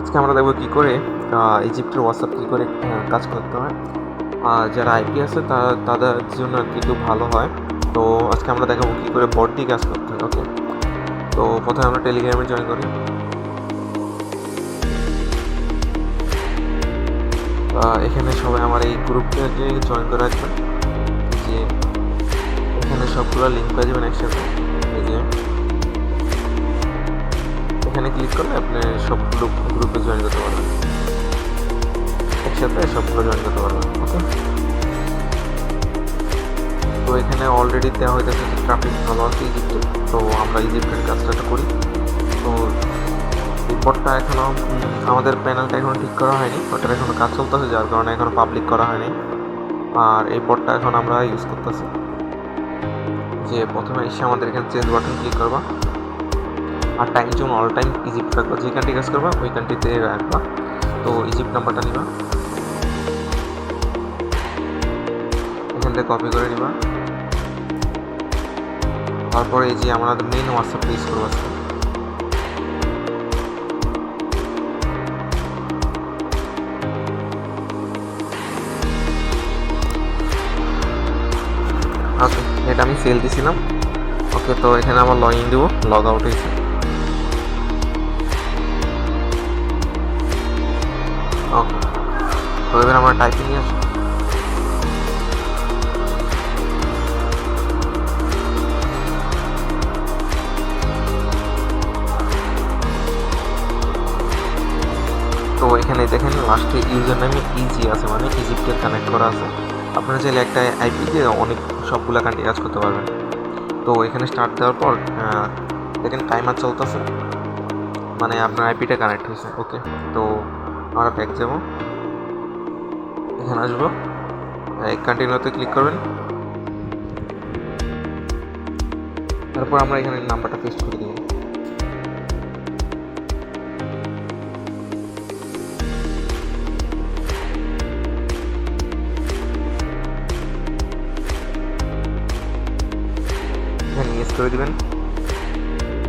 আজকে আমরা দেখবো কী করে ইজিপ্টের হোয়াটসঅ্যাপ কী করে কাজ করতে হয়। যারা আইপি আছে তাদের জন্য আর কি একটু ভালো হয়। তো আজকে আমরা দেখাবো কী করে বট দিয়ে কাজ করতে হয়। ওকে, তো প্রথমে আমরা টেলিগ্রামে জয়েন করি। এখানে সবাই আমার এই গ্রুপটাকে জয়েন করে রাখবেন, যে এখানে সবগুলো লিঙ্ক পেয়ে যাবেন একসাথে। এই যে এখানে ক্লিক করলে আপনি সবগুলো গ্রুপে জয়েন করতে পারবেন, একসাথে সবগুলো জয়েন করতে পারবেন। ওকে, তো এখানে অলরেডি দেওয়া হইতেছে যে ট্রাফিক ভালো আছে ইজিপ্টে। তো আমরা ইজিপ্টের কাজটা করি। তো রিপোর্টটা এখনও আমাদের প্যানেলটা এখনও ঠিক করা হয়নি, ওটার এখনও কাজ চলতেছে, যার কারণে এখনও পাবলিক করা হয়নি। আর এই পটটা এখন আমরা ইউজ করতেছি। যে প্রথমে এসে আমাদের এখানে চেঞ্জ বাটন ক্লিক করবা, আর time zone all time Egypt রাখবা। যে কান্ট্রি কাজ করবা ওই কান্ট্রিতে রাখবা। তো ইজিপ্ট নাম্বারটা নিবা, এখান থেকে কপি করে নিবা। তারপরে এই যে আমাদের মেইন হোয়াটসঅ্যাপ ইউজ করবো আজকে। ওকে, এটা আমি সেল দিছিলাম। ওকে, তো এখানে আমার লগ ইন দিব, লগ আউট হয়েছে। ওকে, তো এবার আমরা টাইপিং আসি। তো এখানে দেখেন লাস্টে ইউজার নামে ইজি আছে, মানে ইজিপ্টের কানেক্ট করা আছে। আপনারা চাইলে একটা আইপি দিয়ে অনেক সবগুলা কান্ট্রি কাজ করতে পারবেন। তো এখানে স্টার্ট দেওয়ার পর দেখেন টাইমার চলতেছে, মানে আপনার আইপিটা কানেক্ট হয়েছে। ওকে, তো আমরা ব্যাক যাব, এখানে আসবো, কন্টিনিউতে ক্লিক করবেন। তারপর আমরা এখানে নাম্বারটা পেস্ট করে দেবো। এখানে ইয়েস করে দিবেন,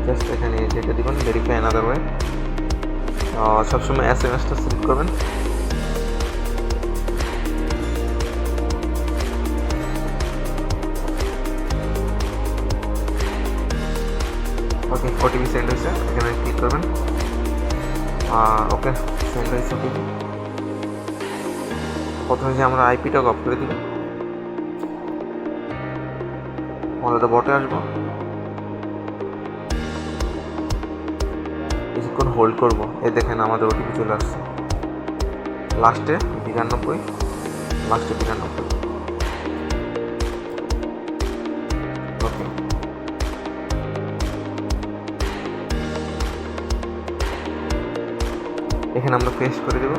জাস্ট এখানে যেটা দিবেন ভেরিফাই অ্যানাদার ওয়ে। সবসময় এসএমএসটা সিলেক্ট করবেন। ওকে, ওটিপি সেন্ড হয়েছে, এখানে ক্লিক করবেন। ওকে, সেন্ড হয়েছে ওটিপি। প্রথমে যে আমরা আইপিটা কপি করে দিব, আমাদের বটে আসবো, কিছুক্ষণ হোল্ড করবো। এই দেখেন আমাদের ওটিপি চলে আসছে, লাস্টে 92, লাস্টে 92। ওকে, এখানে আমরা পেস্ট করে দেব।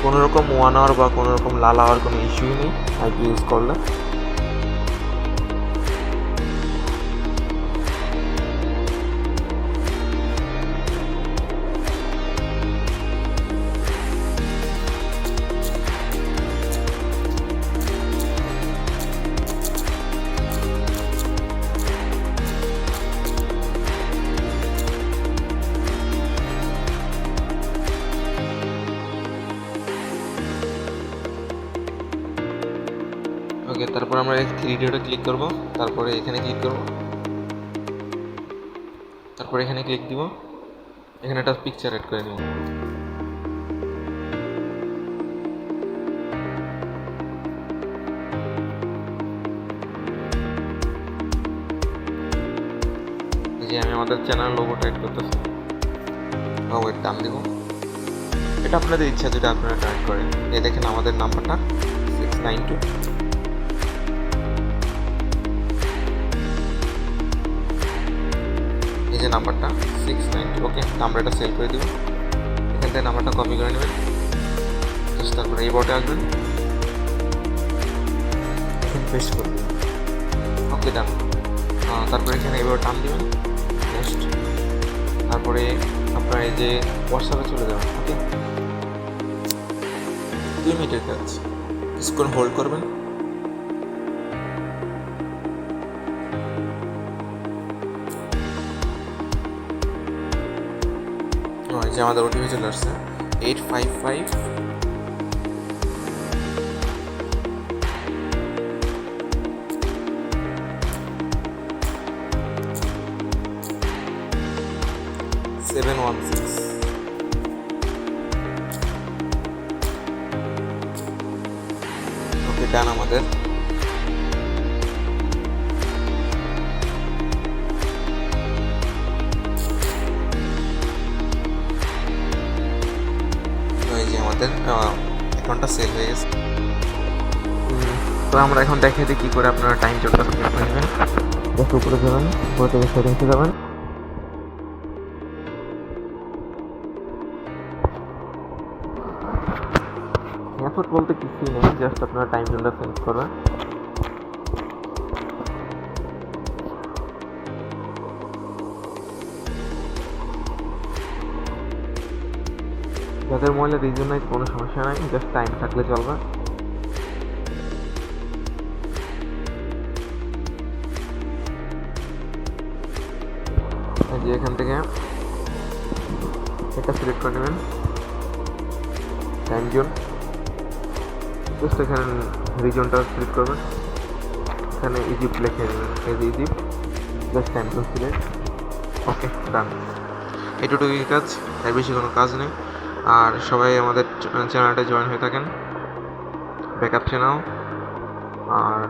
কোনো রকম ওয়ান আওয়ার বা কোনো রকম লাল আওয়ার কোনো ইস্যুই নেই আইপি ইউজ করলে। ওকে, তারপর আমরা থ্রি ডটে ক্লিক করব, তারপরে এখানে ক্লিক করব, তারপর এখানে ক্লিক দিব, এখানে একটা পিকচার অ্যাড করে দিব। যে আমি আমাদের চ্যানেল লোগোটা অ্যাড করতেছি, ওয়েট দাম দিব। এটা আপনাদের ইচ্ছা, যেটা আপনারা কানেক্ট করেন। এই দেখেন আমাদের নাম্বারটা 692, এই যে নাম্বারটা 692। ওকে, আমরা এটা সেল করে দিব। এখান থেকে নাম্বারটা কপি করে নেবেন, জাস্ট তারপরে এই বটে আসবেন, এখানে পেস্ট করে দেবেন। ওকে, ডান। তারপরে এখানে এবার টান দিবেন জাস্ট, তারপরে আপনার এই যে হোয়াটসঅ্যাপে চলে যাবেন। ওকে, 2 মিনিটের কাজ, কিছুক্ষণ হোল্ড করবেন। যে আমাদের ওটিপি চলে আসছে 855 716। ওকে, ডান আমাদের। এই যে আমাদের অ্যাকাউন্টটা সেল হয়ে গেছে। তো আমরা এখন দেখিয়ে দিই কী করে আপনারা টাইম জোনটা সেট করে নেবেন। জাস্ট উপরে যাবেন, উপরে থেকে সেটিংসে যাবেন, মেথড বলতে কিছুই নেই, জাস্ট আপনারা টাইম জোনটা চেঞ্জ করবেন। যাদের মোবাইলে রিজন নাই কোনো সমস্যা নাই, জাস্ট টাইম থাকলে চলবে। যে এখান থেকে এটা সিলেক্ট করে নেবেন টাইম জোন, জাস্ট এখানে রিজনটা সিলেক্ট করবেন, এখানে ইজিপ্ট লিখে দেবেন, এই যে Egypt, just time zone select. Okay, done. এটুকুই কাজ, এর বেশি কোনো কাজ নেই। আর সবাই আমাদের চ্যানেলটা জয়েন হয়ে থাকেন, ব্যাকআপ চ্যানেল। আর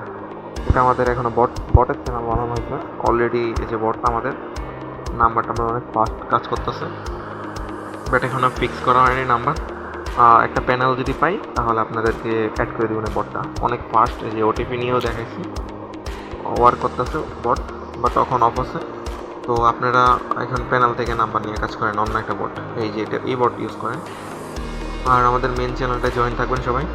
এটা আমাদের এখনও বটের চ্যানেল বানানো হয়েছে অলরেডি। এই যে বটটা আমাদের নাম্বারটা আমরা অনেক ফাস্ট কাজ করতেছে, বাট এখনও ফিক্স করা হয়নি নাম্বার। একটা প্যানেল যদি পাই তাহলে আপনাদেরকে অ্যাড করে দেবেন। বটটা অনেক ফাস্ট, এই যে ওটিপি নিয়েও দেখাইছি, ওয়ার্ক করতেছে বট, বাট তখন অফ আছে। তো আপনারা এখন প্যানেল থেকে নাম্বার নিয়ে কাজ করেন, অন্য একটা বট, এই যে এটা এই বট ইউজ করেন। আর আমাদের মেন চ্যানেলটা জয়েন থাকবেন সবাই।